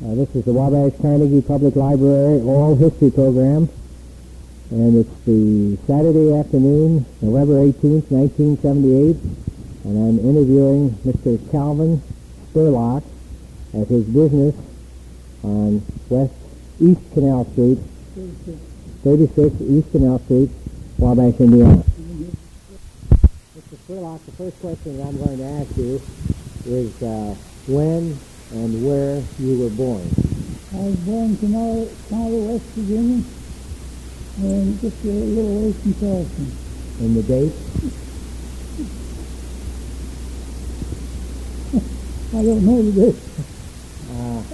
This is the Wabash Carnegie Public Library Oral History Program, and it's the Saturday afternoon, November 18th, 1978, and I'm interviewing Mr. Calvin Spurlock at his business on East Canal Street, 36 East Canal Street, Wabash, Indiana. Mr. Spurlock, the first question that I'm going to ask you is when and where you were born. I was born in Kanawha, West Virginia, and just a little away from Charleston. And the date? I don't know the date.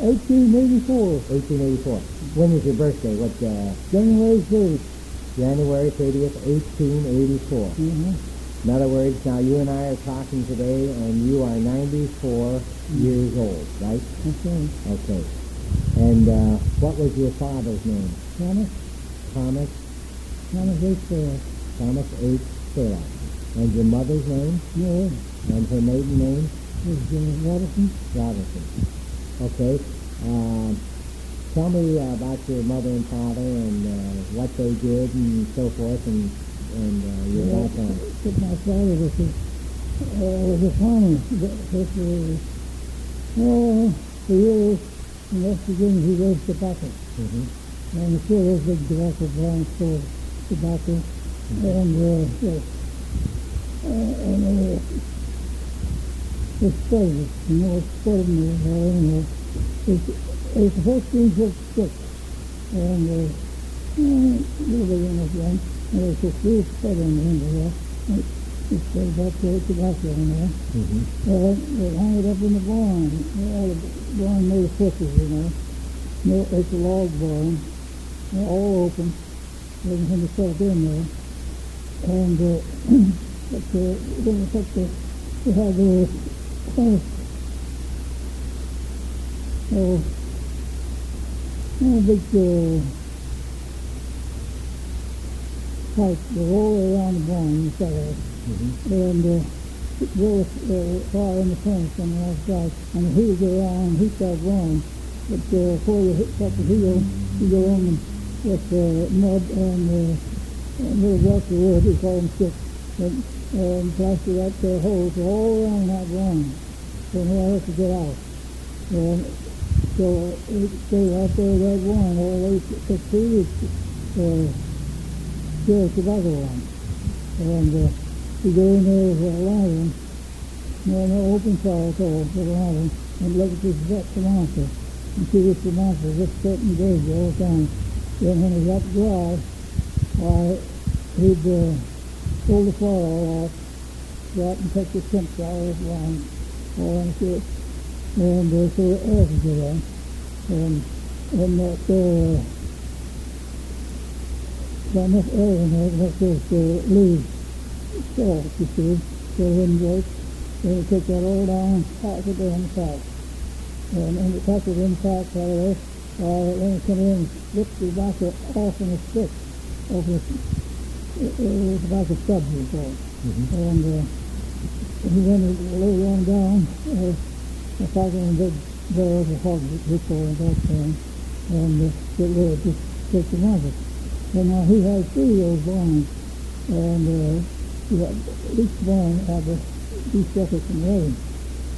1884. 1884. When is your birthday? What? January 30th. January 30th, 1884. In other words, now you and I are talking today, and you are 94 years old, right? Okay. Okay. And what was your father's name? Thomas. Thomas? Thomas H. Spurlock. Thomas H. Spurlock. And your mother's name? No. And her maiden name? Was Robinson. Robinson. Okay. Tell me about your mother and father and what they did and so forth, and your background. My father was a farmer. For years in West Virginia he raised tobacco. And he still has big tobacco barn for tobacco. And it's started. It's started me. It's 1456. And a little bit enough young. And there's a few spread on the end of that. It's got about tobacco in there. They hang it up in the barn. The barn made of pushes, It's a log barn. They're all open. Everything is set in there. And they have the big pipe that all around the barn inside. And it goes fire in the furnace on the outside, and the heat go around and heat that barn. But before you hit up the heel, you go in with mud and little blocks of wood, we call them sticks, and plaster that holes all around that barn. So now I have to get out. And so it stayed out there that barn all the way to 3 weeks. Still tobacco on. And we go in there with a lantern, no open fire at all with a lantern, and look at this vet thermometer, and see this thermometer just setting gauge all the time. Then when it got dry, he'd pull the fire all out, go out and take the temps out of the line, all on the ship, and so the air could get on. And that got enough air in there to make those leaves salt, you see, so it wouldn't break. Then we take that all down and pack it down the pipe. And we pack it in the pipe right away. Then we come in and lift the tobacco off in a stick, off the tobacco stubs, we call it. And then we lay one down, I pack it in big barrels of hog, we call it that thing, and get rid of just take the market. And now he had 3 of those barns, and each barn had to be separate from the other,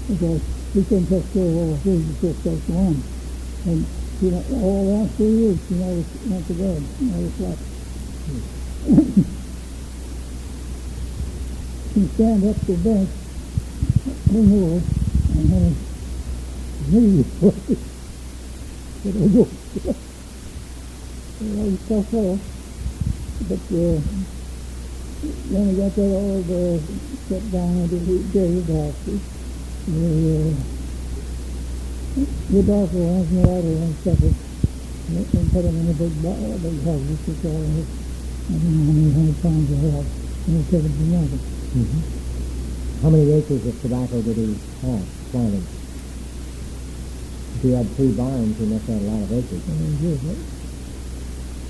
because he couldn't take care of all 3, he just takes one. And all around 3 weeks, he never went to bed, never slept. He stand up to the bench, lean over, and then his knees but they go. He's tough fellow, but then we got that all set down and the doctor. The doctor wants me out of one separate and put him in a big hug, which is all his, I don't know how many pounds of help, and we take him to the market. How many acres of tobacco did he have planted? If he had 3 barns, he must have had a lot of acres.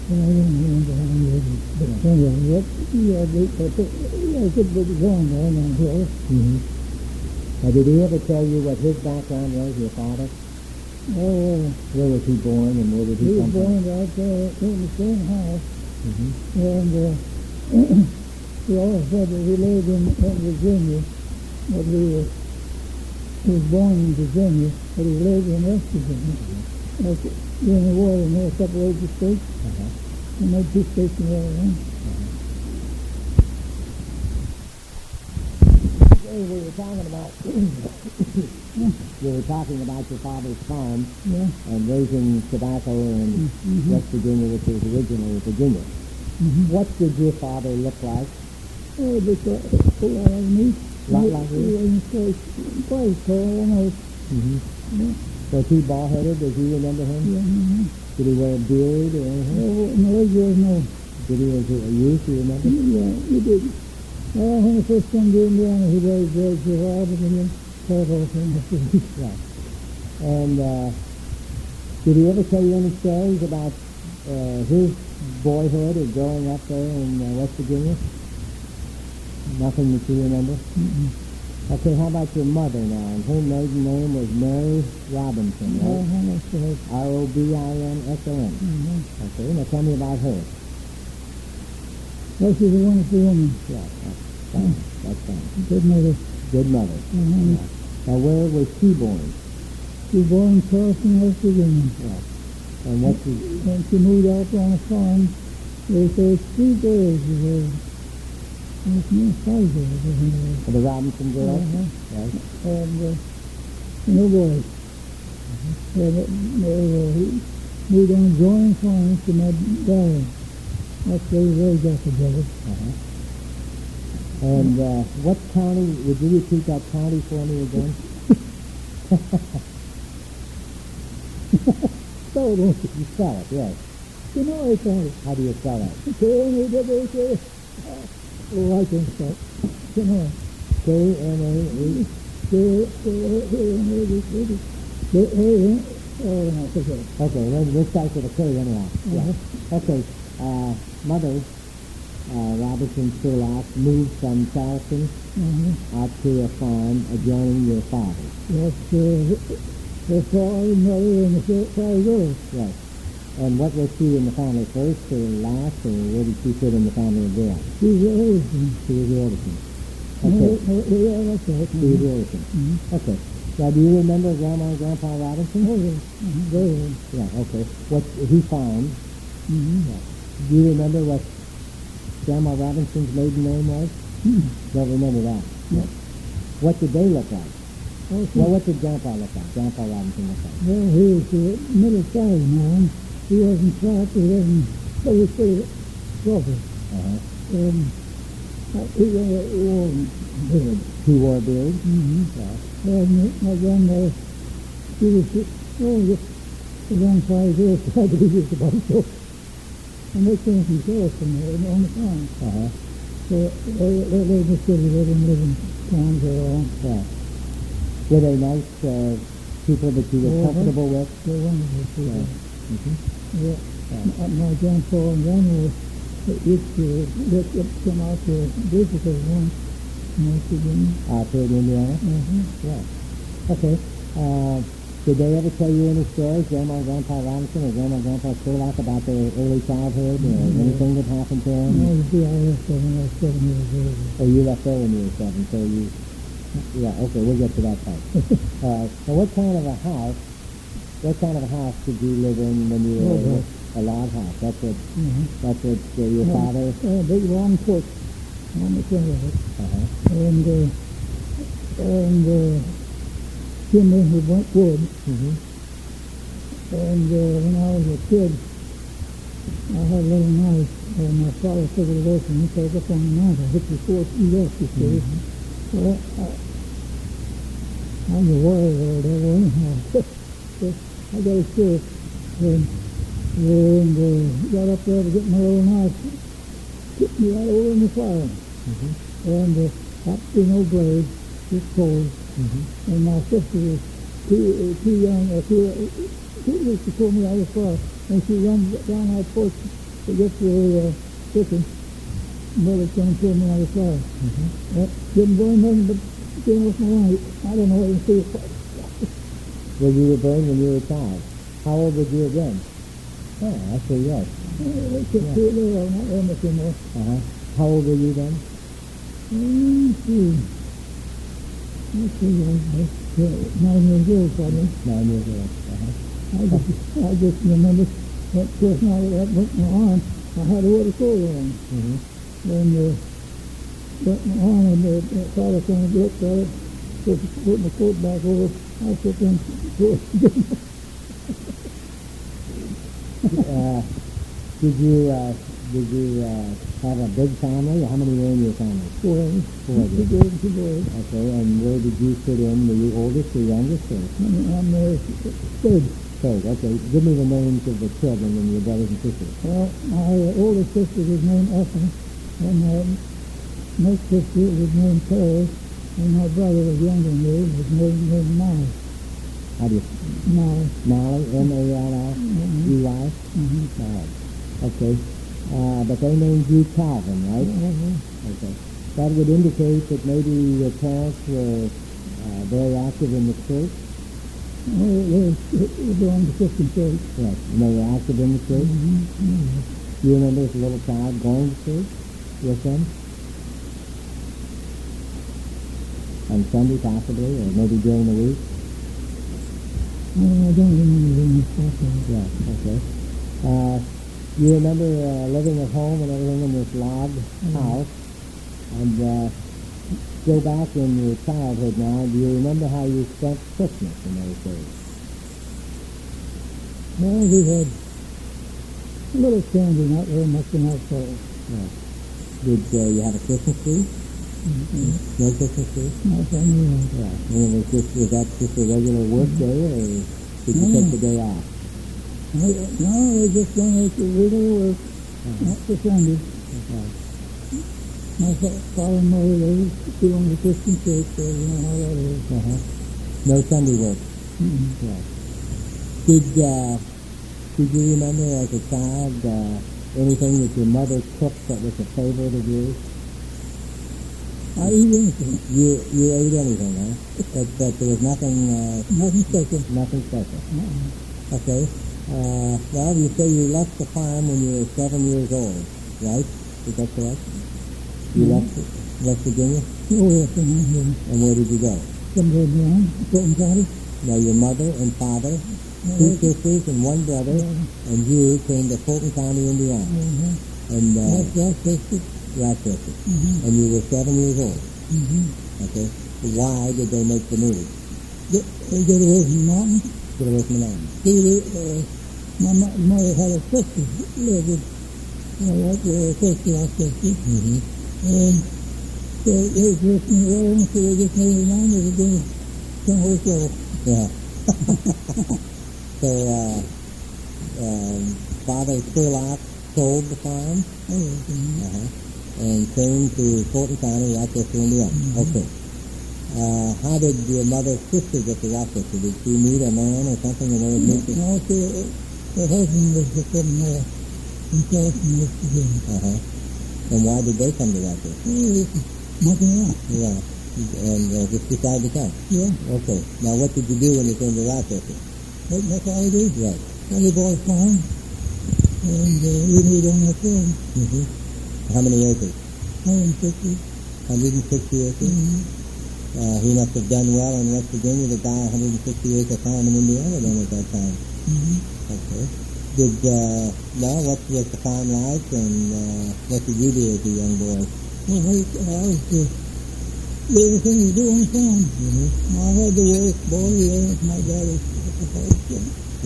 I don't remember how many acres, but anyway, he had a good big barn there on the hill. Did he ever tell you what his background was, your father? Oh, Where was he born and where did he he was come from? born right there in the same house, Mm-hmm. and he always said that he lived in Virginia, but he was born in Virginia, but he lived in West Virginia. Like, during the war, and they separated the states, and made two states in the other one. We were talking about we were talking about your father's farm Yeah. and raising tobacco in West Virginia, which was originally Virginia. What did your father look like? Oh, just a whole lot of meat. Lot like you? He was quite tall, almost. Yeah. Was he bald-headed? Does you remember him? Yeah. Did he wear a beard or anything? Oh, in those years, no. Did he, was he a youth, you remember? Yeah, he did. Well, when he first came to Indiana, he raised birds for a while, but then terrible thing. Right. And did he ever tell you any stories about his boyhood or growing up there in West Virginia? Nothing that you remember? Okay, how about your mother now? And her maiden name was Mary Robinson, right? That's right. Robinson. Okay, now tell me about her. Well, she's a wonderful woman. Yeah, that's fine. That's fine. Good mother. Good mother. Uh-huh. Yeah. Now, where was she born? She was born in Charleston, West Virginia. Yeah. And what she... And she moved out on a farm. They say 3 girls were there's no 5 girls. The Robinson girls? Right. And no boys. And they moved on joining farms to my dad. That's where they got together. And what county, would you repeat that county for me again? So, don't you? You spell it, yes. You know I found it. How do you spell that? K-N-A-W-H-A. Oh, I can start. Kanawha. K-N-A-H? K-N-A-H-A. K-A-N. Oh, no, it's okay. Okay, let's start with a K anyhow. Yeah. Okay, Mother Robinson Spurlock moved from Charleston out to a farm adjoining your father. Yes, the father, mother, and the 5 girls. Yes. And what was she in the family, first or last, or where did she fit in the family of girls? She was the oldest one. She was the oldest one. Okay. Yeah, that's right. She was the oldest one. Okay. Now, do you remember Grandma and Grandpa Robinson? Oh, yes. Very well. Yeah, okay. What he found. Yeah. Do you remember what Grandma Robinson's maiden name was? Don't remember that. Yep. What did they look like? Okay. Well, what did Grandpa look like? Grandpa Robinson look like? Well, he was the middle-sized man. He wasn't fat, he wasn't, but he was pretty rougher. And he wore a beard. He wore a beard? Yeah. And my grandmother, she was just around 5 years, tried to be just about so. And they came from Charleston there on the farm. So they lived in the city, they didn't live in towns at all. Yeah. Were they nice people that you were comfortable with? They're wonderful people. Yeah. Yeah. My grandpa and grandma used to come out to visit us once in West Virginia. Out here in Indiana? Yeah. Okay. Did they ever tell you any stories, Grandma and Grandpa Robinson or Grandma and Grandpa Spurlock, about their early childhood or anything that happened to them? No, I left when I was 7 years old. Oh, you left there when you were 7, so you... Yeah, okay, we'll get to that part. So what kind of a house did you live in when you were a log house? That's what your father... A big long porch on the front of it. And chimney with white wood. And when I was a kid, I had a little knife, and my father took it away from me, so I was up on the knife. I hit the 4 feet off, you see. Well, I'm a warrior or whatever, anyhow. So I got a stick, and got up there to get my little knife, hit me right over in the fire. And happened to be no blade, just cold. And my sister was too young, too weak to pull me out of the fire. And she ran down that porch to get to the kitchen. Mother came and pulled me out of the fire. Didn't burn nothing but came with my light. I don't know what to see. Well, you were burned when you were a child. How old were you again? Oh, actually, yes. It's just too little, not very much anymore. How old were you then? Let's see, I was 9 years old, probably. 9 years old. I just remember that first night that went my arm, I had a water coat on. And went my arm, and the father kind of looked at it, just put my coat back over. I put them clothes again. Did you have a big family? How many were in your family? 4 of them. 4 of you. 2 girls and 2 boys. Okay, and where did you fit in? Were you oldest or youngest? Or? I'm third. Third, okay. Give me the names of the children and your brothers and sisters. Well, my oldest sister was named Ethel, and my next sister was named Carol, and my brother was younger than me, was named Molly. How do you? Molly. Molly, M-A-L-L-E-Y? Molly. Okay. But they named you Calvin, right? Okay. That would indicate that maybe your parents were very active in the church? They belonged to Christian church. Yes, and they were active in the church? Do you remember as a little child going to church with them? On Sunday, possibly, or maybe during the week? I don't remember doing this. Yeah, okay. You remember living at home and everything in this log house, and go back in your childhood now, do you remember how you spent Christmas in those days? Well, we had a little candy, not very much in our soul. Yeah. Did you have a Christmas tree? No Christmas tree? No, I knew. Yeah. And was that just a regular work day, or did you take the day off? No, they just don't make the regular work, not for Sunday. My father and mother, they belong to Christian church, so you know how that is. No Sunday work. Yeah. Did you remember as a child anything that your mother cooked that was a favorite of yours? I eat anything. You ate anything, huh? But there was nothing... nothing special. Nothing special. Okay. Well, you say you left the farm when you were 7 years old, right? Is that correct? You left West Virginia? Oh, yes, And where did you go? Somewhere down, Fulton County. Now, your mother and father, 2 sisters and 1 brother, and you came to Fulton County, Indiana. And Rochester. And you were 7 years old. Okay. Why did they make the move? They get away from the mountains. Get away from the mountains. My mother had a sister lived with, a sister, our sister. And so they was listening to her, and so they just made it on, they were going to come herself. Yeah. So, Father Spurlock sold the farm? And came to Fulton County, Rochester, Indiana. Okay. How did your mother's sister get to Rochester? Did she meet a man or something and they would meet? No, her husband was from Charleston, West Virginia. And why did they come to Rochester? Nothing else. Yeah. And just decided to come? Yeah. Okay. Now, what did you do when you came to Rochester? That's all I did? Right. I bought a farm, and we made on that farm. How many acres? 160. 160 acres? He must have done well in West Virginia to buy a 160-acre farm in Indiana then at that time. Okay. Now, what was the farm like, and what did you do as a young boy? Well, I was everything you do on the farm. I had to work, boy, my dad was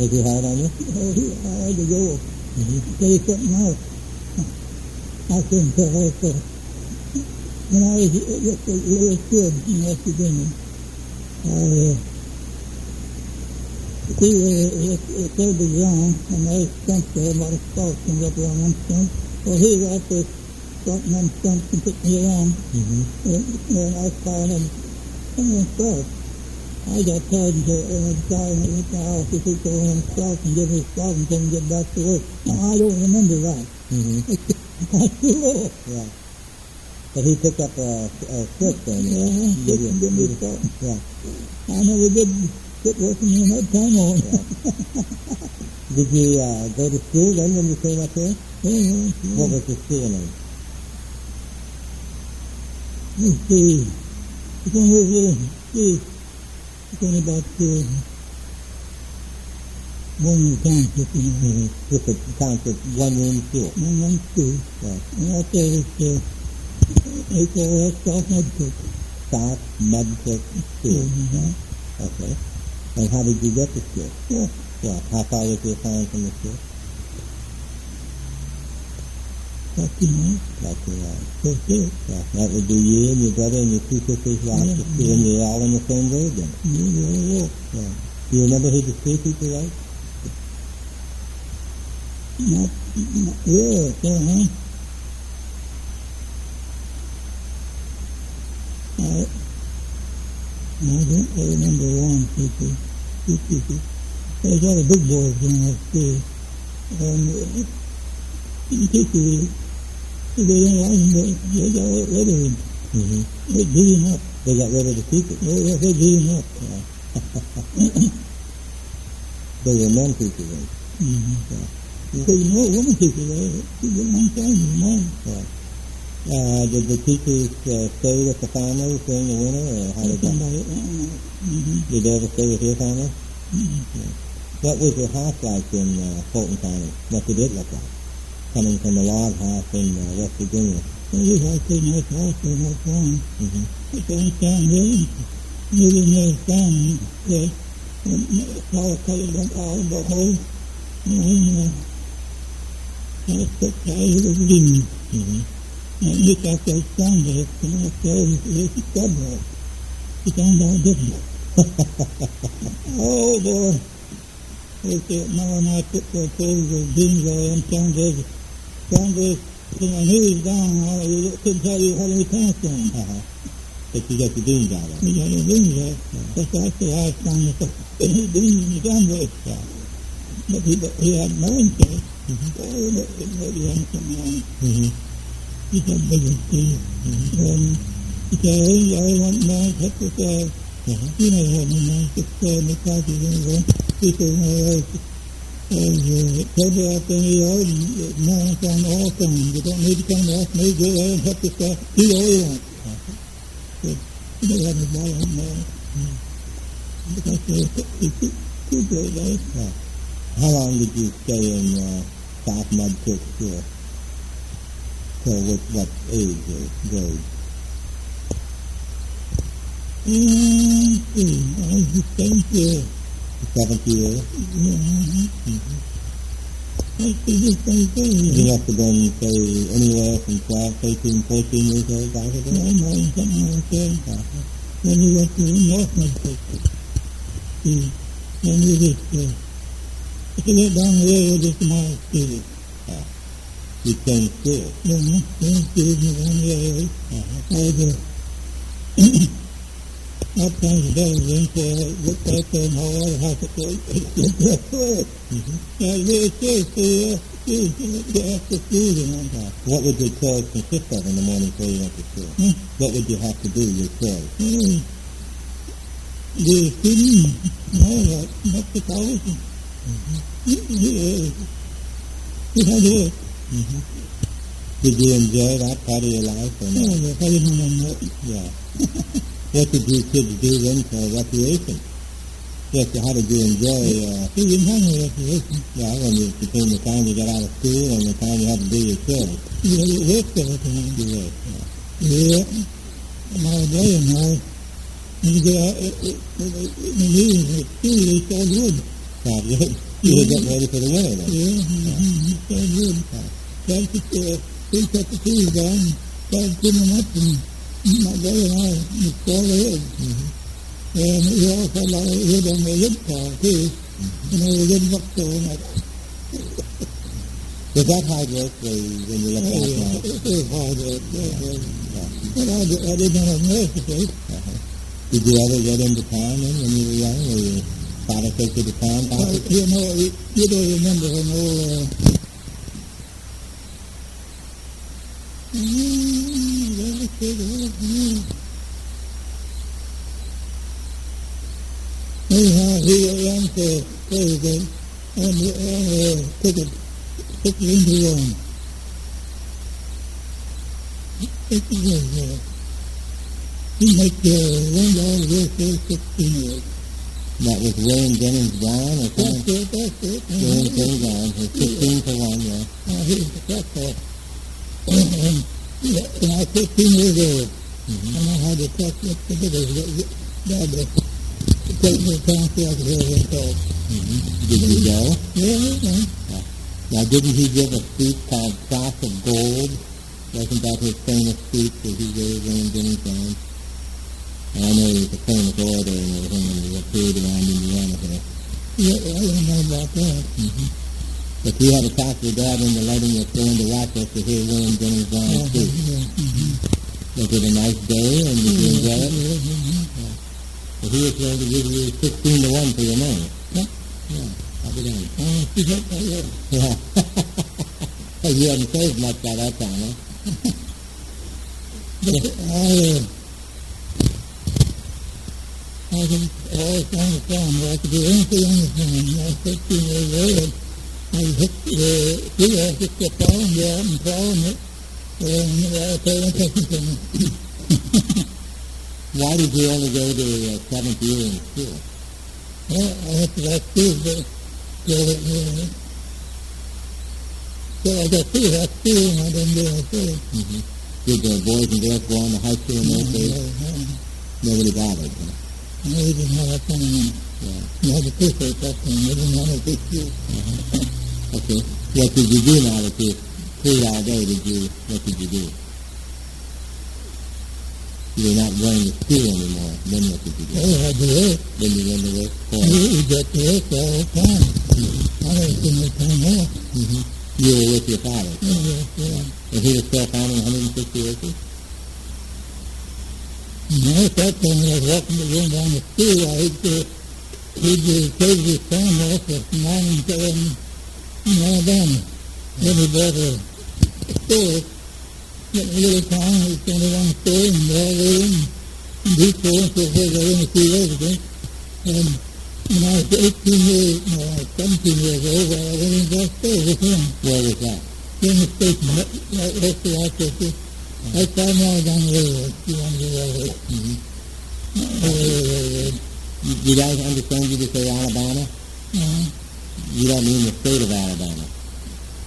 Was he hard on you? I had to go. Say something else. I couldn't tell her so. When I was just a little kid in West Virginia, it killed the ground, and I stumps there, about a stalk comes up around one stump. Well, he was out there starting them stumps and took me around, and I was following him, and then stalk. I got tired and decided I went to the house to take over him stalk and give me a stalk until he get back to work. Now, I don't remember that. I too little. Yeah. But he picked up a stick then. Yeah, give me a stalk. Yeah. I never did quit working from that time on. Yeah. Did you go to school then when you came up here? Yeah. What was the school name? Let's see. It's only about one township, Just a township, one-room school. One school. Right. And out there is they call that South Mudcook. South Mudcook School. Mm-hmm. Okay. And how did you get to school? Yeah. Yeah. How far was your town from the school? About 2 miles. About 2 miles. That's it. Yeah. That would be you and your brother and your two sisters walked to school, and you're all in the same grade then. Yeah. Yeah. Do you remember who the school teacher was? Not really, huh? I don't remember one teacher. Two teachers. There's other big boys in that school. And the teachers, they didn't like him, they got rid of him. Mm-hmm. They beat him up. They got rid of the teacher. Yeah, they beat him up. Yeah. They were men teachers then. Mm-hmm. Yeah. Because woman teacher there, she was a long time in mine. Yeah. Did the teachers stay with the families during the winter, or how did that? Did they ever stay with your family? Yeah. What was your house like in Fulton County? What did it look like? Coming from a log house in West Virginia. Well, this house was a nice house, a nice farm. It's only down there, maybe near down there. Power cut went out in the hole. I took care of the wind. And he got those down there, and I said, there's a trouble. He found out different. Oh, boy. They said, no, and I took the clothes of beans there and found this, when I knew he was down, I couldn't tell you how many pants on. But you got the beans out of it. We got the beans there. That's why I said, I found the beans in the gun there. But he had no interest. Oh, but he had something on it. He said, big and see. He said, I want man, cut this out. You never had any man, just in the coffee anyway. He said, told me out there in the yard, and man come all the time. You don't need to come to us, maybe go there and cut this out. Do all you want. He never had anybody on man. Because he's too great, right? How long did you stay in South Mudcook School? So what age or grade? I was the 7th year. The 7th year? You must have been, say, anywhere from 12, 13, 14 years old, back then? No, more than something like that. Then we went to North Mudcook. Then we just, if you went down the road, just a mile street. You changed school? Yeah, changed school, and down the road. I was not trying to get it in, so I looked out there and all the house at the I really serious, after school and all. What would your chores consist of in the morning before you went to school? What would you have to do, your chores? The student, all that, not the college. He had it. Did you enjoy that part of your life or not? Yeah, I didn't know that. Yeah. What did you kids do then for recreation? Yes, how did you enjoy? We didn't have no recreation. Yeah, when you between the time you got out of school and the time you had to do your chores. You had to work all the time. You worked, yeah. Yeah. And all day and all. When you get out, when you leave at school, they start wood. Start wood? You were getting ready for the winter then? Yeah, start wood. Started to they cut the trees down and started putting them up, and my brother and I would fall ahead. And we also had a lot of wood on the wood pile too. You know, the wood buckstone. Was that hard work when you look back now? It was hard work. But I didn't have no exercise. Did you ever get into town then when you were young? Or your father take you to town? You know, you don't remember an old... Anyhow, he ran for president and took it into Rome. He made $1 for 16 years. That was William Jennings Bryan or something? That's it. William Jennings Bryan, 16 to 1, yeah. He was successful. And when I was 15 years old, and I had to touch the videos that take me to town so I could hear what called. Did you go? Yeah. Now, didn't he give a speech called Cross of Gold? Wasn't that his famous speech that he gave William Jennings Bryan? And I know he was a famous orator and everything when he appeared around Indiana here. Yeah, I didn't know about that. But you had to talk your dad into letting you go into Rochester to hear William Jennings Bryan speak. Was it a nice day and did you enjoy it? So he was going to give you 16 to 1 for your money. I'll be done. Yeah. Hey, you hadn't saved much by that time, huh? I was always on the farm where I could do anything on the farm. I was 15 years old. I would hit the I just kept following it out and following it. And I paid attention to me. Why did you only go to 7th year in school? Well, I went to that school, but so I got through that school and I didn't do anything. Did the boys and girls go on to high school in those days? Nobody bothered, huh? No, we didn't have that kind of money. You had to pay for it that time. We didn't have a big school. Okay. What did you do now that you free all day? What did you do? You were not going to school anymore. Then what did you do? Oh, I did work. Then you went to work? We got to work all the time. I never seen no time off. You were with your father? Yeah. And he was still farming 160 acres? No, at that time when I was walking to going down to school, he'd take his farm off for mining in Alabama. Then he bought a store, a little town, he was only one store, and all there and before, and so forth, I went to see residents. And when I was 17 years old, I went into that store with him. Where was that? In the station, right to Rochester. Right 5 miles down the railroad, if you want to go that way. Did I understand you to say Alabama? You don't mean the state of Alabama?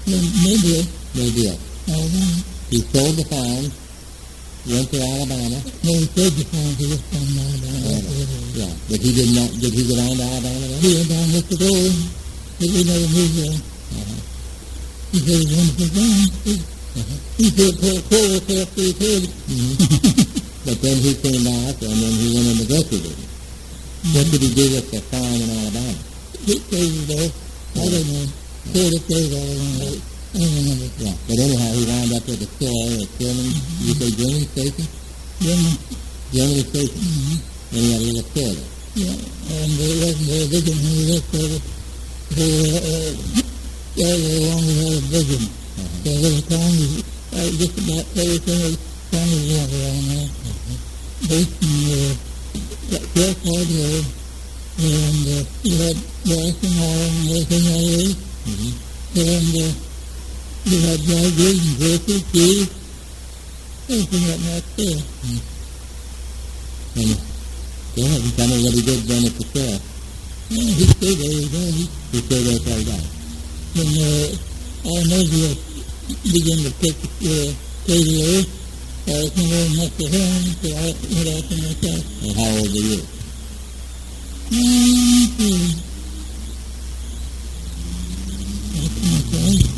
Maybe. Alabama. He sold the farm, went to Alabama. No, he sold the farm, he was from Alabama. Yeah, but he did not, did he go down to Alabama then? He went down with the gold, but we never moved there. He said he wanted to go down. He said, coal for after he paid. But then he came back, and then he went into grocery business. What did he do with the farm in Alabama? He paid it though. I don't know. Paid it, I don't remember. Yeah, but anyhow, he wound up with a store at German, you say German Station? Germany Station. And he had a little store there. Yeah, and it wasn't very big, and he worked for it. Along we had a vision. So every time just about everything was kind of water around there. Based in West Hard Road, and we had gas and oil and everything all there. And we had dry goods and groceries, cheese, everything like that there. And go ahead and tell me what he did then at the store. Yeah, he stayed there every day. He stayed there till he died. When our neighbor began to take the away, I was not very much to him, so I went out to myself. And how old were you?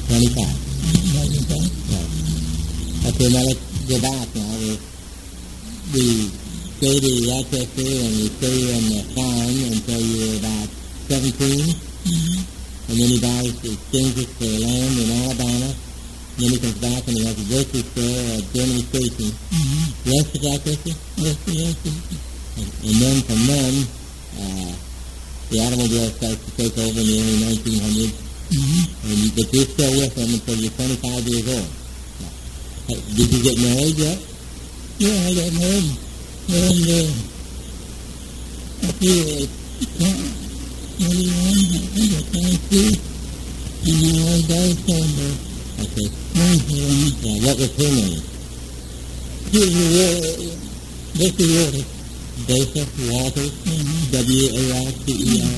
25. Okay, now let's go back now. We stayed in Rochester and we stayed on the farm until you were about 17. And then he buys, exchanges for land in Alabama. Then he comes back and he has a grocery store at Germany Station. West of Rochester? West of Rochester. And then from then, the automobile starts to take over in the early 1900s. But you're still with him until you're 25 years old. Did you get married yet? Yeah, I got married. And after 21, I think it's 22, and my old dad told me. Okay. Yeah, what was her name? He was Dickie Waters. Joseph Walters, W-A-R-T-E-R.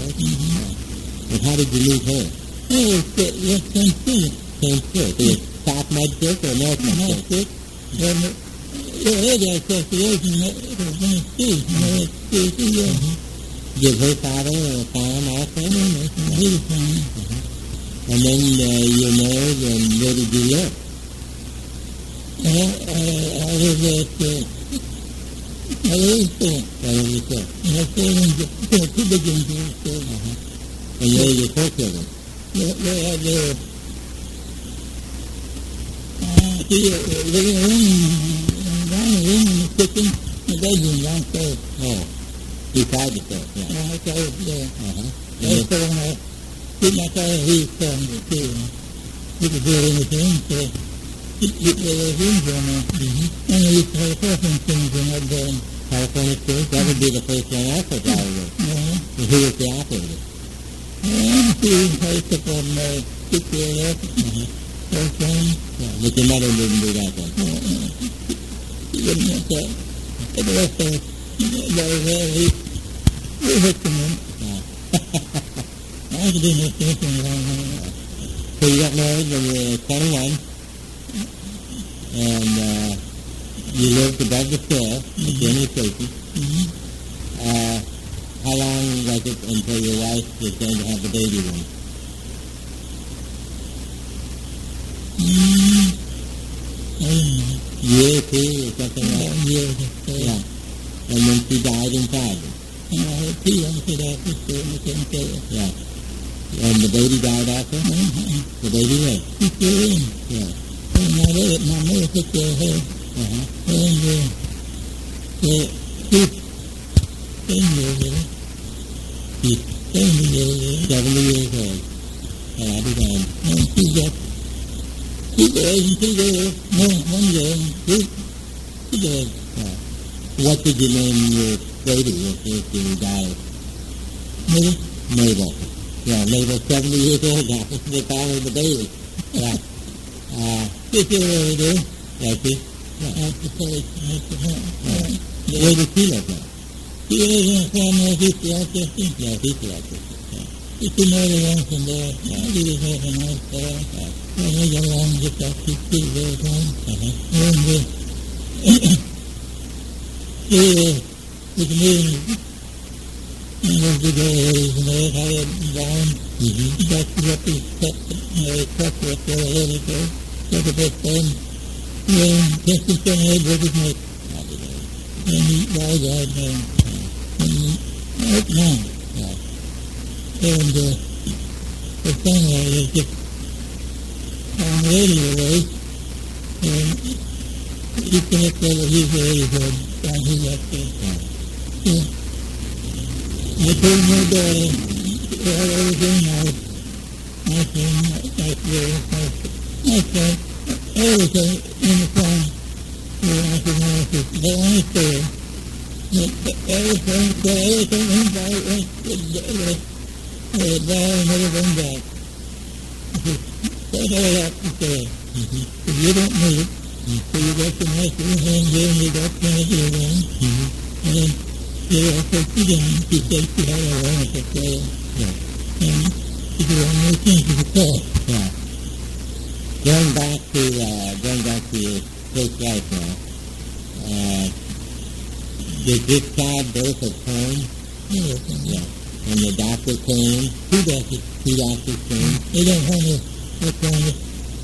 And how did you meet her? Oh, it's same school. Same school. So it's South Med Church or North Med Church? And they got association from school. Did her father farm also? He was farming. And then you married, and where did you live? I lived at I lived there. Where did you live? And I stayed in two big ones. And where are your 4 children? They had living room, dining room, and the kitchen, and the bedroom downstairs. Oh, beside the stairs, yeah. Yeah, I was there. And I was still on that. Didn't I tell you he was telling me too? He could do anything, so he was in for me. And he used to have a telephone things in that day. Telephone exchange? That would be the first one I thought I was. Yeah. And who was the operator? And he had a couple of them stick there left. Telephone. Yeah, but your mother didn't do that then? He didn't want that. But the rest of us, that was there, he hooked him in. I could do anything around there. So you got married when you were 21, and you lived above the stair at Jimmy Casey. How long was it until your wife was going to have the baby then? I don't know. Year or 2 or something like that? Years. Yeah. And then she died inside. And I had 2 young kids after school, and I couldn't tell you. Yeah. And the baby died after? The baby lived? He's still in. Yeah. And my mother took care of her. And he's 70 years old. He's 70 years old. 70 years old. And I'll be gone. And she's got 2 boys and 2 girls. No, 1 girl and 2 boys. Yeah. What did you name your baby if you died? Mabel. Yeah, Mabel's 70 years old now. They call her the baby. Yeah. She's still over there. Yeah, see? At the place. Where does she live now? She lives in a farm near Houston, Rochester. Yeah, Houston, Rochester. It's another one from there. He was having a nice there. And we got along just like 2 kids all the time. And she was moving. And those big old ladies and they had it down. Got to up his truck up there a little bit. Took a bit down. And just in front of her brother's neck. And he died there. And right now. And the thing was just on the radio way. And he connected over his radio down his up there. So I told my daughter, everything nice everything in the farm. I said, they understand that everything inside went down and everything back. I said, take all that to say. If you don't need it, so you got some nice little hand there and you got plenty of it on. And then she also she down. She said she had a wonderful prayer. And she did one more thing to the call. Yeah. Going back to your first wife now, did this child birth at home? Yeah. And the doctor came? 2 doctors came? They don't have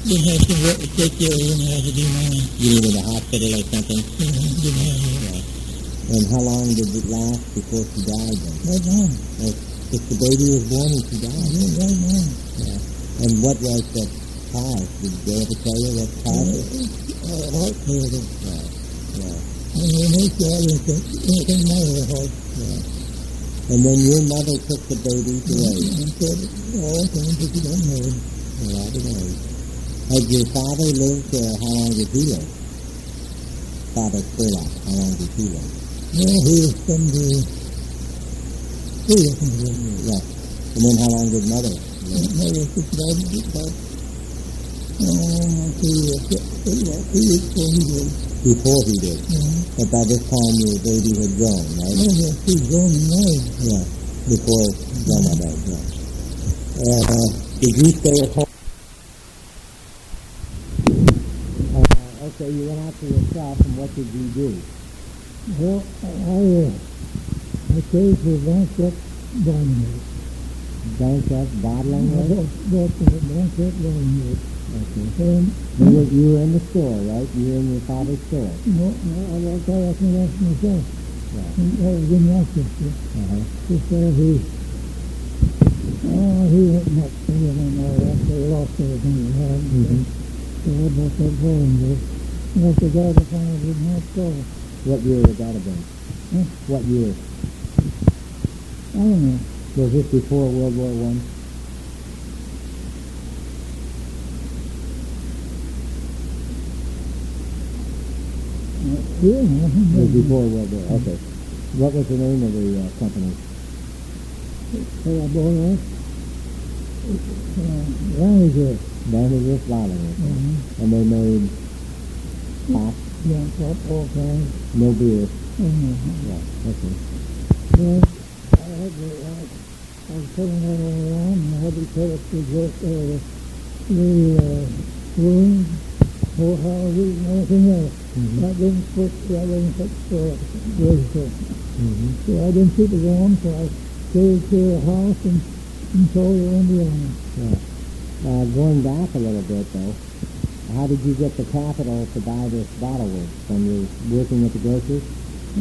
didn't have to work to take care of them, have to do mine. You mean in the hospital or something? Didn't have it. Yeah. And how long did it last before she died then? Right now. If the baby was born and she died? Yeah, right now. Yeah. And what was the cause? Did they ever tell you what caused it? Heart failure. Yeah. And they make anything more of a heart. Yeah. And then your mother took the baby away. And said, all things that you don't know. Well, I don't know. Had your father lived, how long did he live? Father Spurlock, how long did he live? Well, he was from the 3, I think it was. Yeah. And then how long did Mother live? Mother just died about, 2 years before he did. Before he did. Yeah. But by this time your baby had grown, right? Oh, yeah, she's grown and married. Yeah. Before Grandma died, yeah. Did you stay at home? Okay, you went out for yourself, and what did you do? Well, I paid for bankrupt dining. Bankrupt bottling rate? That's a bankrupt dining rate. Okay. And You were in the store, right? You were in your father's store. no, I walked out after that myself. Yeah. I was in Rochester. Uh-huh. Just he went nuts. He didn't know that. They lost everything he had. Mm-hmm. So I bought that bowling ball. And I forgot to find it didn't have store. What year would that have been? Huh? What year? I don't know. Was this before World War I? Yeah, It was before World War. Okay. What was the name of the company? So I bought that. Lanniger. Vanderbilt Bottling. Mm-hmm. And they made pop, Yeah, pop, all kinds. no beer. Mm-hmm. Yeah. Okay. Well, I was putting that all around, and I had to cut up the rooms, whole houses, and everything else. Mm-hmm. I didn't put register. Mm-hmm. So I didn't keep it on, so I gave it to a house and told her Indiana. Yeah. Going back a little bit, though, how did you get the capital to buy this bottle works? From you working at the grocery? I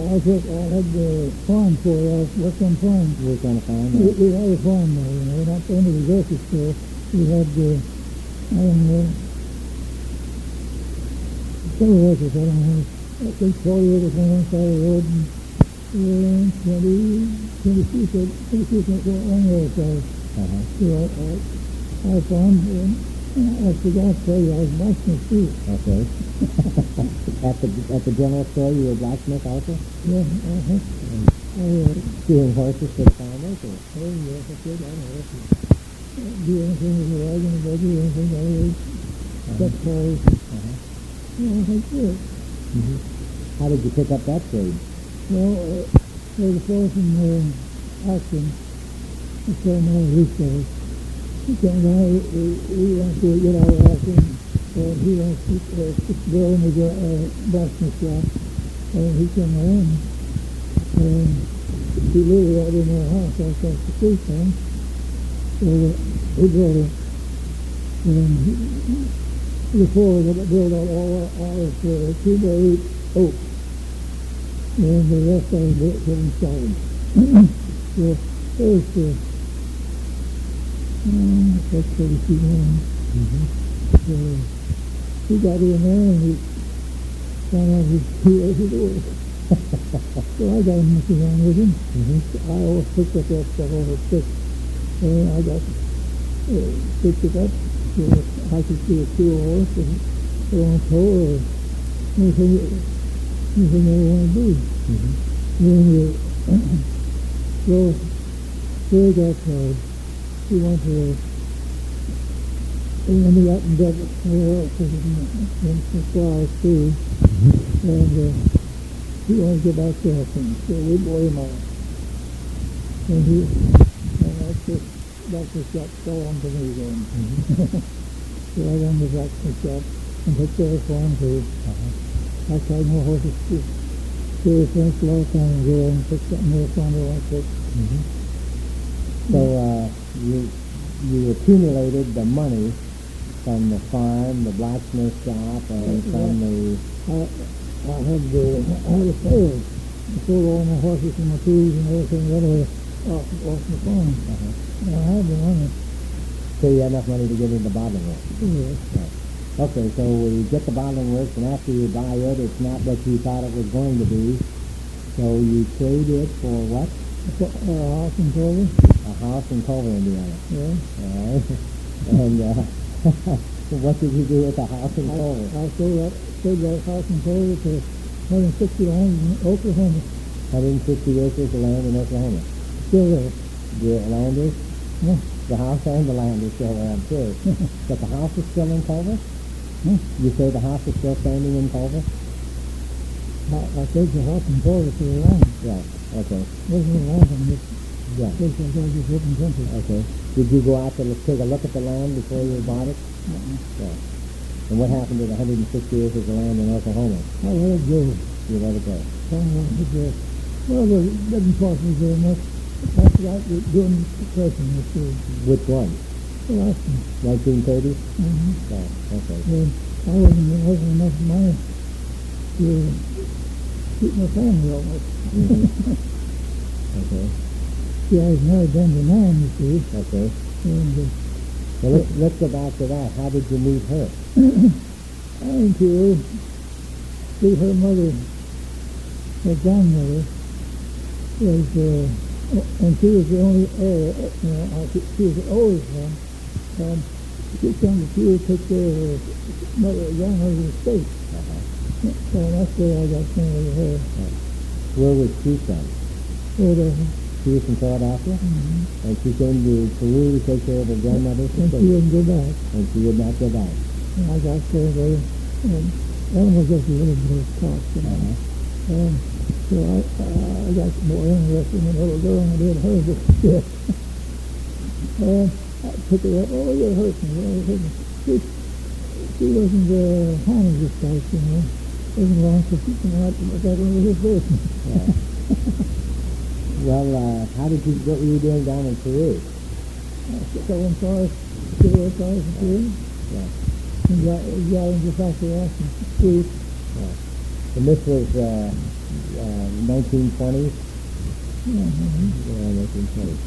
had the farm for it. I worked on farm. You worked on a farm? We had a farm there, not the end of the grocery store. We had, I don't know, several acres, I don't know. I think 40 acres on one side of the road and 20 feet on the other side. Uh-huh. So I farmed, and I forgot to tell you, I was blacksmith too. Okay. At the general store, you were a blacksmith also? Yeah, Steering horses for the farmers? Or? oh yes, I did. I don't know. Do anything with the wagon, or do anything otherwise. Cut cars. Uh-huh. Yeah, I did. Mm-hmm. How did you pick up that trade? Well, there's a fellow from Austin, a friend of mine, Lisa. He came down, he wants to get out of Austin, and he wants to go in the blacksmith shop, and he came around, and he lived out in their house across the street from him, so he built it, and before they built out all of 2x8 oak, and the rest of it getting solid. So there's that's 30 feet long. Mm-hmm. So he got in there and he found out he ate his work. So I got him messing around with him. Mm-hmm. I always picked up that stuff over stick. And I got picked it up so I could see a tool horse and put on a toe or anything they want to do. Mm-hmm. Then so got tired. He went to and he got in debt somewhere else in Flowers too. And he wanted to get back to him. So we bought him out. And that's just got fell onto me then. So I run the blacksmith shop and took care of farm too. I tried more horses too. So we finished a lot of time ago and picked something more farm I want to. So you accumulated the money from the farm, the blacksmith shop, and from the... I had a sale. I sold all my horses and my tools and everything that way off the farm. And I had the money. So you had enough money to get into bottling works? Yes. Right. Okay, so we get the bottling works, and after you buy it, it's not what you thought it was going to be. So you trade it for what? A house in Culver. A house in Culver, Indiana. Yeah. All right. And what did you do with the house in Culver? I sold that house in Culver for $160 in Oklahoma. 160 acres of land in Oklahoma. Still there. The land is? Huh? The house and the land is still there, I'm sure. But the house is still in Culver? Huh? You say the house is still standing in Culver? I said the house in Florida to the land. Yeah, okay. There's no land on this. Yeah. This is just open country. Okay. Did you go out to take a look at the land before you bought it? Yeah. And what happened to the 160 acres of land in Oklahoma? I let it go. You let it go. Well, it doesn't cost me very much. After that, doing the person was good. Which one? The last one. 1930? Mm-hmm. Yeah, okay. And I wasn't enough money to keep my family almost. Mm-hmm. Okay. See, I was married then to 9, you see. Okay. And Well, let's go back to that. How did you meet her? I went to her, see her mother, her grandmother, was, and she was the only heir, she was the oldest one, and she would take care of her grandmother's estate. So that's where I got family with her. Where was she from? Whatever. She was from Philadelphia? Mm-hmm. And she came to Peru to take care of her grandmother's And estate? she wouldn't go back. And she would not go back. And I got there, and that was just a little bit of talk, you know. And so I got more interested in the little girl than I did her, but yeah. And I took her up, oh, you're hurting me, you're hurting me. She wasn't handling this type, you know. Wasn't long so she came out and got over his person. Well, what were you doing down in Peru? Selling cars, cigarette cars in Peru. Yeah. And got into factory acting street. Yeah. And this was 1920s? Yeah, 1920s.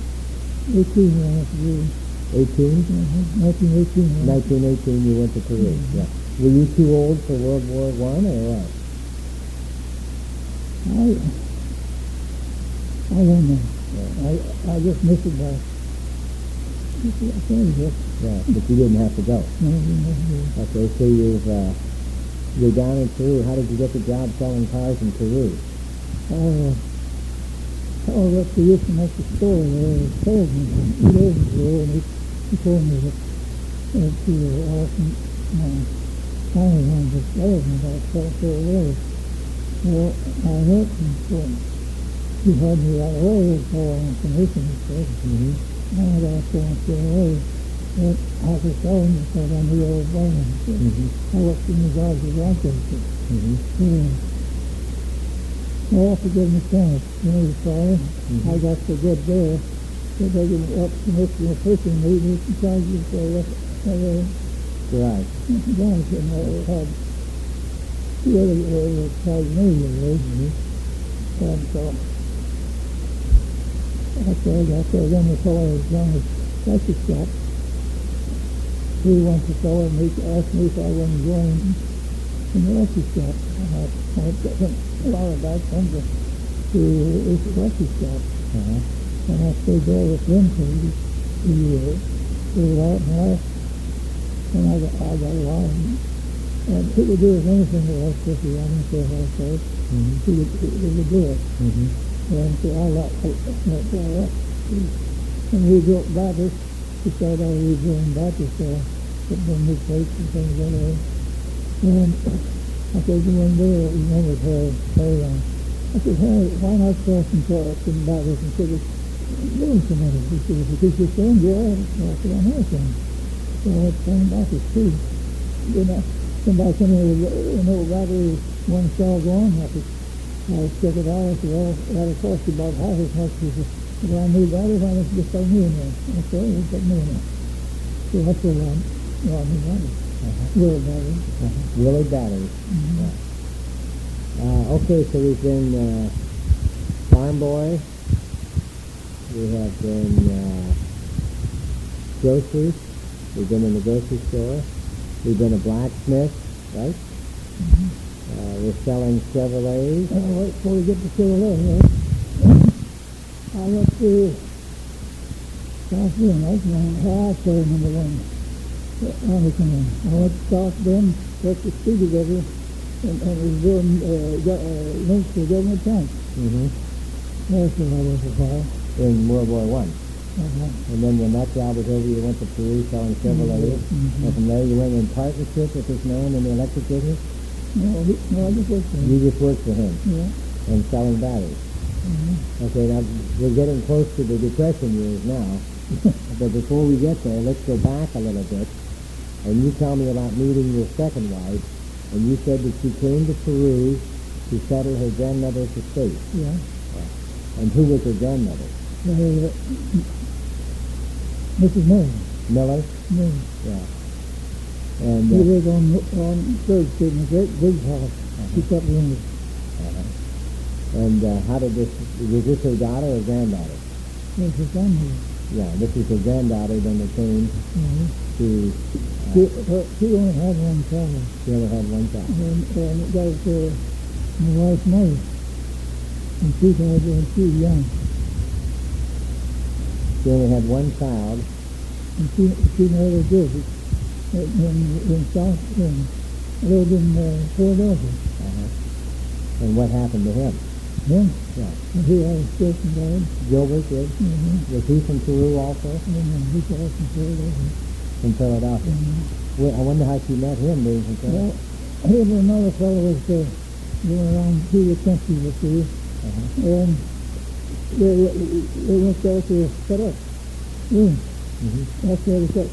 18 I went to Peru. 18? 1918. 1918 you went to Peru, yeah. Were you too old for World War I or what? I don't know. I just missed it by. Yeah, but you didn't have to go. No, I didn't have to go. Okay, so you're down in Peru. How did you get the job selling cars in Peru? I was up to Houston at the store there, a salesman, he lived in Peru, and he told me that to Allison, I was one of the salesmen that felt so well. Well, I went and so he had me right away for information, he said. Mm-hmm. And I got straight away. But I could tell him because I knew I was born. I worked in the jobs of Rochester. Yeah. Well, I forget my chance, you know, the fire. I got so good there that they didn't up to make the fishing meeting and charge you for Right. guys, and I had two other charged me, you know. And so after I got there, then the fellow was down at the plastic shop. He went to sell it, and he asked me if I wasn't going in the electric shop. I sent a lot of that from the electric shop. And I stayed there with them for a year. Figured out and left. And I got a lot of them. And he would do anything with electricity. I didn't care how I said. He would do it. And so I like that. And we built Baptist. He started out redoing Baptist, putting in new plates and things like that. And I said, one day, you know, with Harry on. I said, Harry, why not sell some products in Baptist instead of doing some money? He said, because you're saying, yeah. I said, I'm not saying. So I was selling Baptist too. You know, somebody sent me an old battery, one cell going. I check it out. I said, well, that'll cost you about half as much as if I need batteries. I just put me in there. I said, oh, put me in there. So that's what I need batteries. Willie batteries. Willie batteries. Okay, so we've been farm boy. We have been groceries. We've been in the grocery store. We've been a blacksmith, right? We're selling Chevrolets. Wait before we get to Chevrolet, right? I went to South Bend. That's one high store, number one. I went to South Bend, worked the speed together, and was doing links for government tanks. That's where I was a while. in World War One. Uh-huh. And then when that job was over, you went to Peru selling Chevrolets. Mhm. And from there you went in partnership with this man in the electric business? No, I just worked for him. You just worked for him Yeah. and selling batteries. Mm-hmm. Okay, now we're getting close to the Depression years now. But before we get there, let's go back a little bit. And you tell me about meeting your second wife. And you said that she came to Peru to settle her grandmother's estate. Yeah. And who was her grandmother? Mrs. Miller. Miller? Miller. Yeah. And He lived on 3rd Street in a great big house. She kept rooms. And how did this, was this her daughter or granddaughter? There's a son here. Yeah, this is her granddaughter, then they came Mm-hmm. to, She only had one child. she only had one child. And it goes to my wife's mother. And she died when she was young. She only had one child. And she never did it. In South, lived in Philadelphia. And what happened to him? Him? Yeah. And he had a stroke and died. Gilbert did? Mm-hmm. Was he from Peru also? And he died from Philadelphia. From Philadelphia. Mm-hmm. Well, I wonder how she met him being from Well, Philadelphia. him and another fellow was going around through the country with you. And they went there to set up room. That's where we got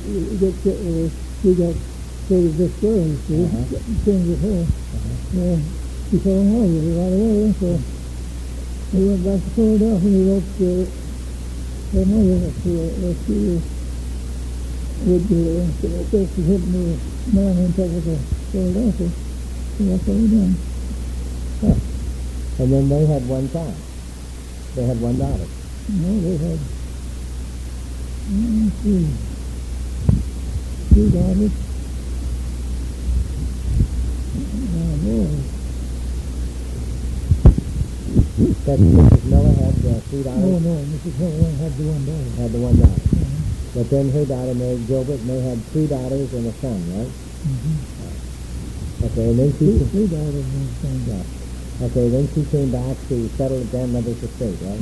dated this girl, you see, things with her. And she fell in love with her right away, so we went back to Philadelphia and we wrote to her mother that she would do it, and so she hit me man in touch with Philadelphia. So that's what we done. And then they had one child. They had one daughter. No, they had, two daughters. Oh, boy. That Mrs. Miller had three daughters? No, Mrs. Miller had the one daughter. Had the one daughter. But then her daughter married Gilbert, and they had 3 daughters and a son, right? Okay, and then she... Two daughters and a son. Yeah. Okay, then she came back to settle at grandmother's estate, right?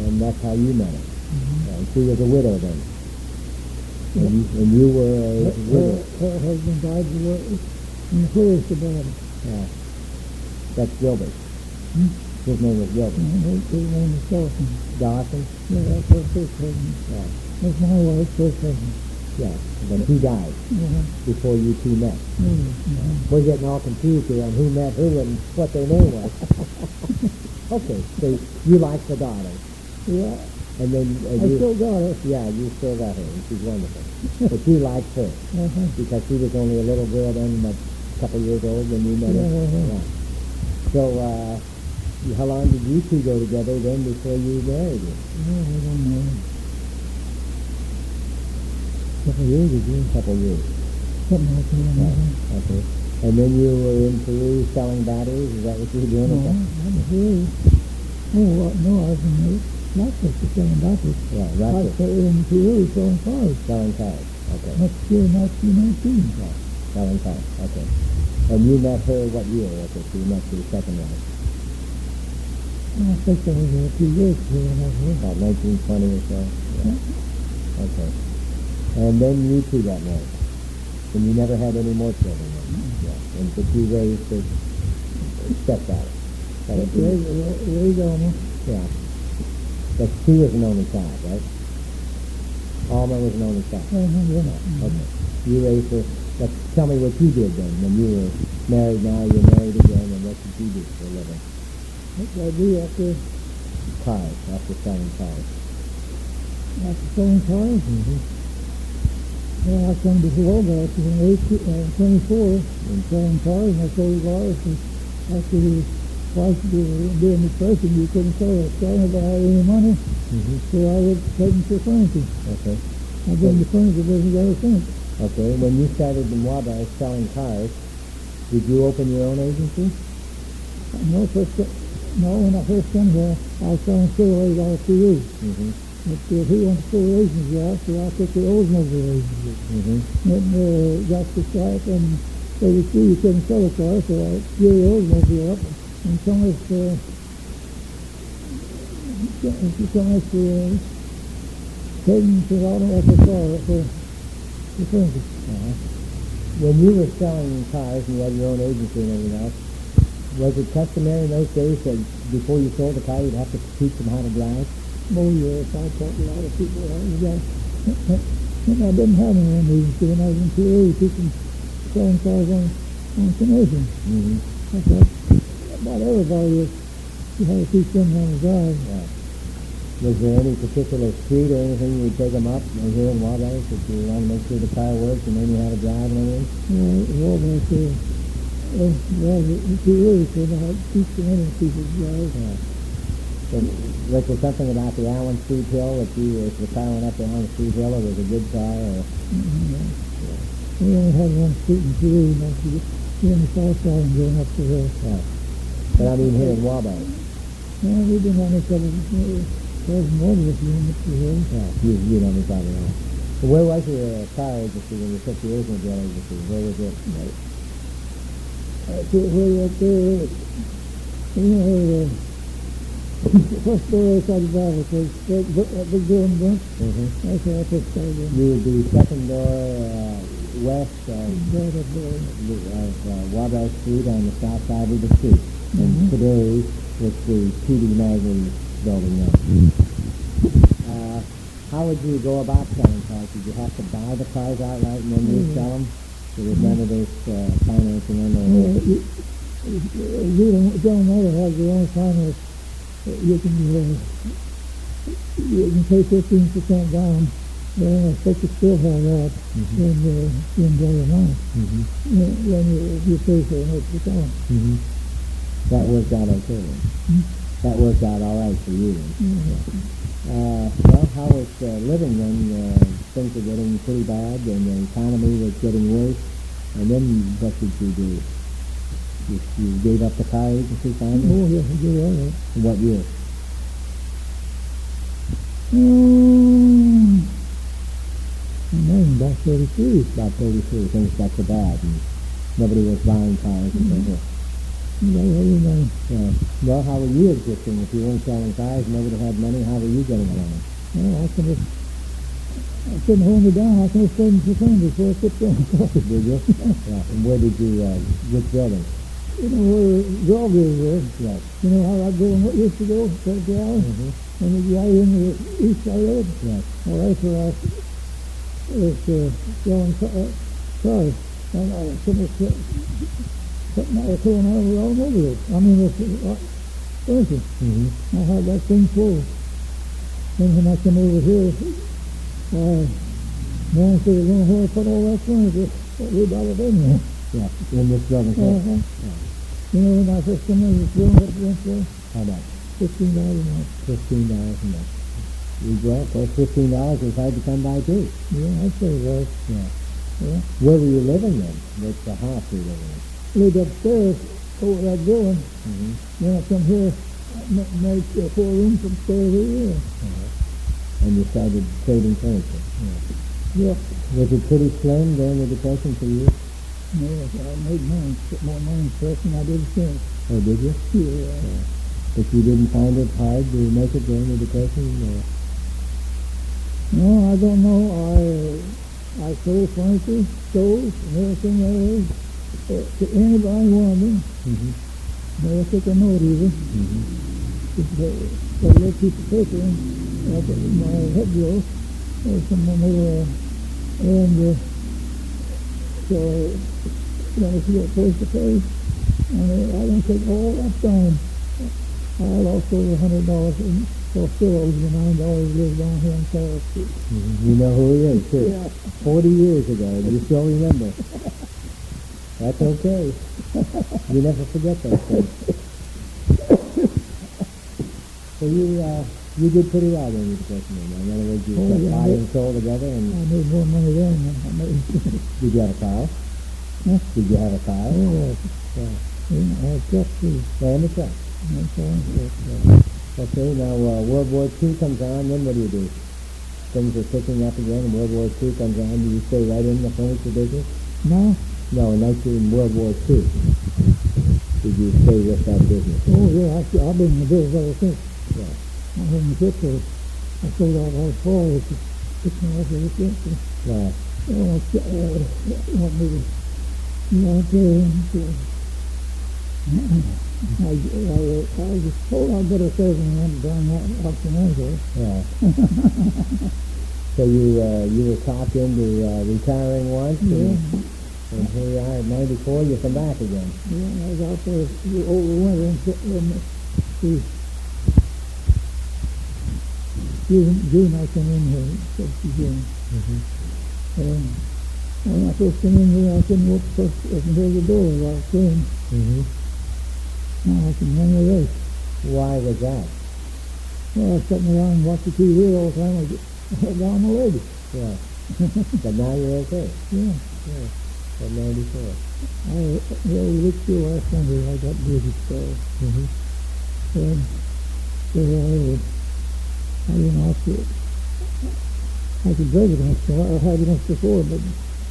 And that's how you met her. And she was a widow then. And you were a widow. Her husband died in the forest about it. Yeah. That's Gilbert. His name was Gilbert. His name is Dawson. Dawson? Yeah, that's her first husband. Yeah. That's my wife's first husband. Yeah. Then he died before you two met. We're getting all confused here on who met who and what their name was. Okay, so you like the daughter. Yeah. And then I still got her. Yeah, you still got her, and she's wonderful. But you liked her because she was only a little girl then, a couple years old when you met her. Yeah. So, how long did you two go together then before you married her? Oh, I don't know. Couple years, did you? Couple years. Something like that. Okay. And then you were in Peru selling batteries? Is that what you were doing? No, I was here. No, I was in Rochester selling batteries. Yeah, I was Rochester. in Peru selling cars. Selling cars. Okay. Next year, 1919. Yeah, selling cars. Okay. And you met her what year was it? You met your second wife? I think that was a few years ago when I was here. About 1920 or so? Yeah. Okay. And then you two got married. And you never had any more children then? Yeah. And but you raised a stepdaughter. Raised Alma. Yeah. But she was an only child, right? Alma was an only child. Okay. You raised her. But tell me what you did then when you were married. Now you're married again, and what did you do for a living? What did I do after selling cars? After selling cars? Well, I come to Wabash in 24 and selling cars, and I sold cars. After the price during the depression, you couldn't sell it. So I never had any money, so I was taking for furniture. Okay. I've been in the furniture business ever since. Okay. When you started in Wabash selling cars, did you open your own agency? No, when I first came here, I was selling Chevrolet all 2 weeks. But he went to full agency out, so I took the Oldsmobile agency. And got the strike, and they would see you couldn't sell a car, so I drew the Oldsmobile up, and some of us She come up to taking to all the upper car for the furniture. When you were selling cars and you had your own agency and everything else, was it customary in those days that before you sold a car you'd have to teach them how to drive? Oh yes, I taught a lot of people how to drive. And I didn't have any agency when I was in PA teaching selling cars on commission. Mm-hmm. That's right. About everybody you had to teach them how to drive. Right. Was there any particular street or anything you'd take them up here in Wabash that you want to make sure the car works and they knew how to drive and everything? Wabash, the PA said I had to teach them any people to drive. Yeah. Was there something about the Allen Street Hill that you, if the car went up the Allen Street Hill, it was a good car? Or? We only had one street in PA, on the south side and going up the hill. Yeah. But I mean here in Wabash. No, we didn't have any trouble. There was more of us going up the hill. Yeah, you know me talking about. So where was your car agency when you took the automobile agency? Where was it? Way up there, the first door outside the driver, that big door in the front, that's where I first started in. You would be second door west of Wabash Street on the south side of the street. And today it's the TD Magazine building there. How would you go about selling cars? Did you have to buy the cars outright and then you sell them? There was none of this financing in there. You don't have your own finance. You can pay 15% down. Then I expect you still have that in the amount. Then you pay for an 8%. That worked out okay. That worked out all right for you. Well, how was living then? Things were getting pretty bad, and the economy was getting worse. And then what did you do? You gave up the car agency finally? Oh, yes, I did all right. What year? About 33. About 33. Things got so bad, and nobody was buying cars and so forth. Well, how were you existing? If you weren't selling cars, nobody had money, how were you getting along? Well, I couldn't hold me down. I couldn't stay in the phone before I quit going. Did you? Yeah. And where did you, which building? You know where Drawgills were? Yes. You know how that building used to go? And the guy in the east side of it? Yes. Well, that's where I was selling cars. And I finished putting out a towing out of the automobile. I mean, furniture. I had that thing full. Then when I come over here, man said, "You're going to put all that furniture we bought it in there." Yeah, in this building. You know, when I first come in, this building up against there, how much? $15 a month. $15 a month. Well, of course, $15 was hard to come by too. Yeah, I'd say it was. Yeah. Where were you living then? What's the house you were living in? Lived upstairs over that building. Then I come here, made 4 rooms upstairs over here. And you started trading furniture. Yeah. Was it pretty slim during the Depression for you? No, I made money, put more money first than I did since. Oh, did you? Yeah. But you didn't find it hard to make it during the Depression? No, I don't know. I sold furniture, stoves, and everything there is to anybody wanted them. Never took a note either. Just got a little piece of paper and I put my head bill or someone over and so if you got place to pay, and I don't take all that down. I lost over $100 and so still owes me $9 live down here in Carroll Street. You know who he is, too. Yeah. 40 years ago, you still remember. That's okay. You never forget those things. So you did pretty well during the Depression. In other words, you kept buy and sold together. And I made more money then than I made. Did you have a car? Huh? Did you have a car? Oh, Yeah. I had a truck too. And a truck. Okay, now World War II comes on, then what do? Things are picking up again, and World War II comes on. Do you stay right in the furniture business? No. No, in World War II. Did you stay with that business? Oh, yeah, I've been in the business ever since. Yeah. I had the picture. I showed out how far it was. It's not very simple. Right. Want me to go out there and I just told I better say when I went down that up the angle. Yeah. So you were talked into retiring once, and here you are at 94. You come back again. Yeah, I was out there over winter and June I came in here, June. And when I first came in here, I couldn't walk until the door while I came. Now I can run the race. Why was that? Well, I was sitting around and watching TV all the time. I get down my leg. Yeah. But now you're okay. Yeah. At 94. I really looked through last Sunday. I got busy, so. And I didn't have to. I could break it once. I had it once before, but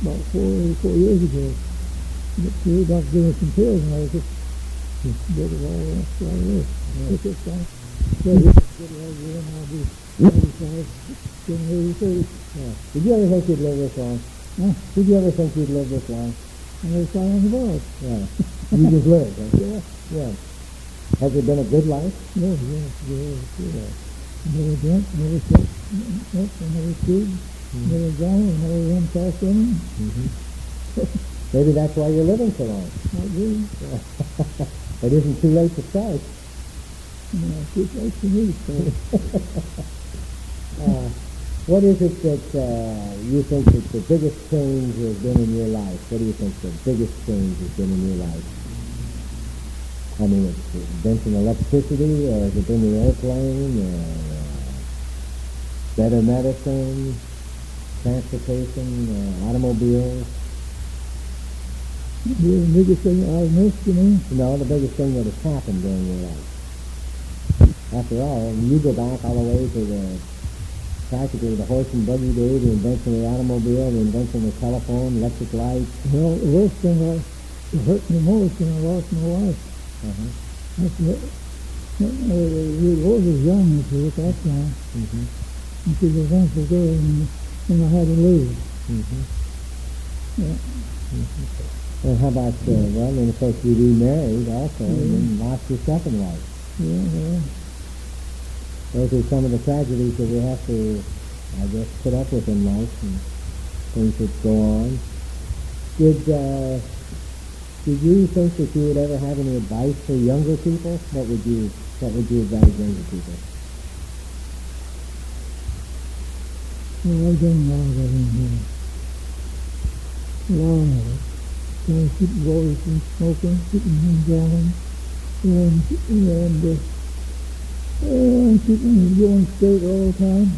about 4 years ago. The doctor gave me some pills, and I just did it all right away. Took it down. So you get it all again. I'll be 95, getting 30. Yeah. Did you ever think you'd live this long? Huh? Did you ever think you'd live this long? I never saw on the bars. Yeah. You just lived, huh? Yeah. Yeah. Has it been a good life? Yeah. Never drunk, never slept, never chewed, never gone, never run fast running. Maybe that's why you're living so long. Not really. It isn't too late to start. No, it's too late for me to start. What is it that you think that the biggest change has been in your life? What do you think the biggest change has been in your life? I mean, it's inventing electricity, or has it been the airplane, or better medicine, transportation, automobiles? The biggest thing I missed, you mean? No, the biggest thing that has happened during your life. After all, you go back all the way to practically the horse and buggy day, the invention of the automobile, the invention of the telephone, electric light. Well, the worst thing that hurt me most when I lost my wife. That's what, we were young at that time. And she was once a girl, and I had to leave. And how about, well, and of course you remarried also, and then lost your second wife. Yeah. Those are some of the tragedies that we have to, I guess, put up with in life, and things that go on. Did you think that you would ever have any advice for younger people? What would you advise younger people? Well, I've done a lot of that in here. A lot of it. Trying to keep boys from smoking, keeping them down, and keeping them going straight all the time.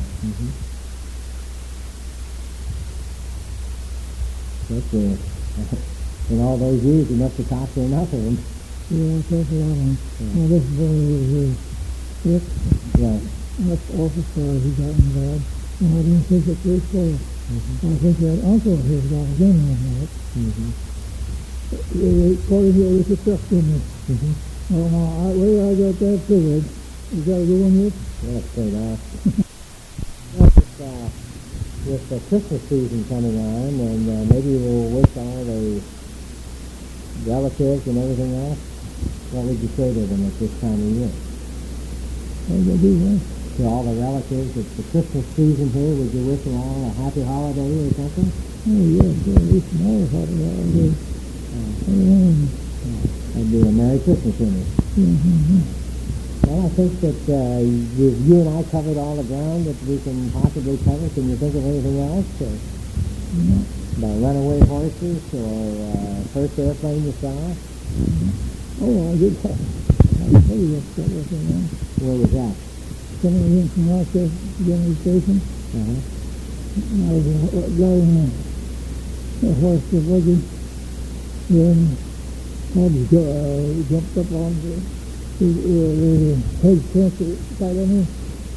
That's in all those years, you must have talked to enough of them. Yeah, I talked a lot of them. Now this boy over here, Rick, Yeah. that's awful sorry he got involved. And I didn't think it was fair. I think that uncle of his got a gun on that. They called him here with a truck in it. Well, now, where I got that figured, is that a good one yet? That's straight off. With the Christmas season coming on, and maybe we'll wish all the relatives and everything else, what would you say to them at this time of year? What did I do, what? To all the relatives, it's the Christmas season here, would you wish them all a happy holiday or something? Oh, yes, I wish them all a happy holiday. That'd be a Merry Christmas, wouldn't it? Well, I think that you and I covered all the ground that we can possibly cover. Can you think of anything else? About runaway horses or first airplane you saw? Oh, I did that. I tell you that was in there. Where was that? Coming in from Rochester, General Station. I was driving a horse to buggy. Then I jumped up on the head fence right on me.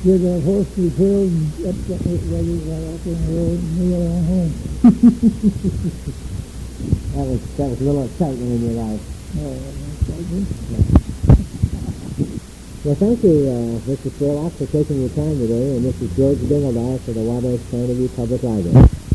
Did that horse to the hill and up this buggy right out there in the road and me along home. That was a little excitement in your life. Oh, that's quite good. Well, thank you, Mr. Spurlock, for taking your time today, and this is George Dingledy for the Wabash Carnegie Public Library.